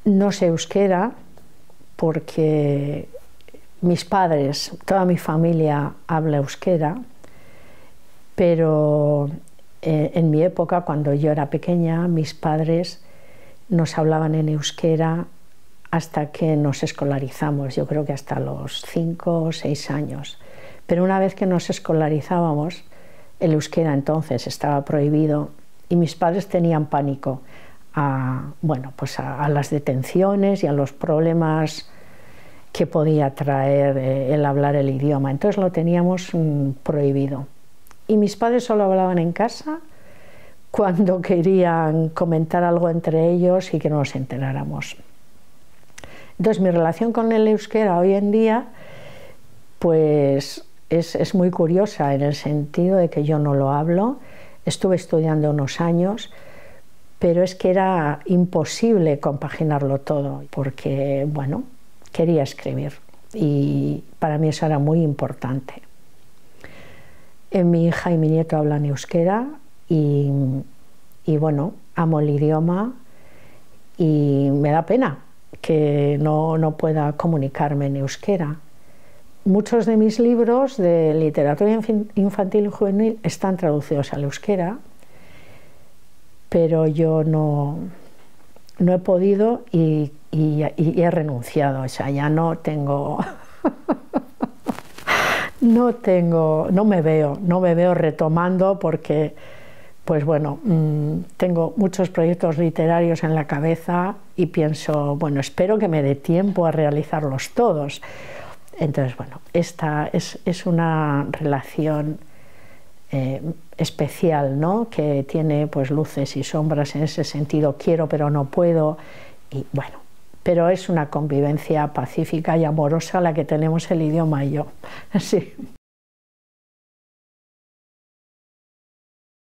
No sé euskera porque mis padres, toda mi familia habla euskera, pero en mi época, cuando yo era pequeña, mis padres nos hablaban en euskera hasta que nos escolarizamos, yo creo que hasta los 5 o 6 años. Pero una vez que nos escolarizábamos, el euskera entonces estaba prohibido y mis padres tenían pánico a las detenciones y a los problemas que podía traer el hablar el idioma. Entonces lo teníamos prohibido. Y mis padres solo hablaban en casa cuando querían comentar algo entre ellos y que no nos enteráramos. Entonces mi relación con el euskera hoy en día pues es muy curiosa en el sentido de que yo no lo hablo, estuve estudiando unos años, pero es que era imposible compaginarlo todo porque, bueno, quería escribir y para mí eso era muy importante. Mi hija y mi nieto hablan euskera y bueno, amo el idioma y me da pena que no pueda comunicarme en euskera. Muchos de mis libros de literatura infantil y juvenil están traducidos al euskera, pero yo no he podido y he renunciado, o sea, ya no tengo, no me veo retomando porque, pues bueno, tengo muchos proyectos literarios en la cabeza y pienso, bueno, espero que me dé tiempo a realizarlos todos. Entonces, bueno, esta es una relación especial, ¿no? Que tiene pues luces y sombras en ese sentido, quiero pero no puedo, y bueno, pero es una convivencia pacífica y amorosa la que tenemos el idioma y yo, sí.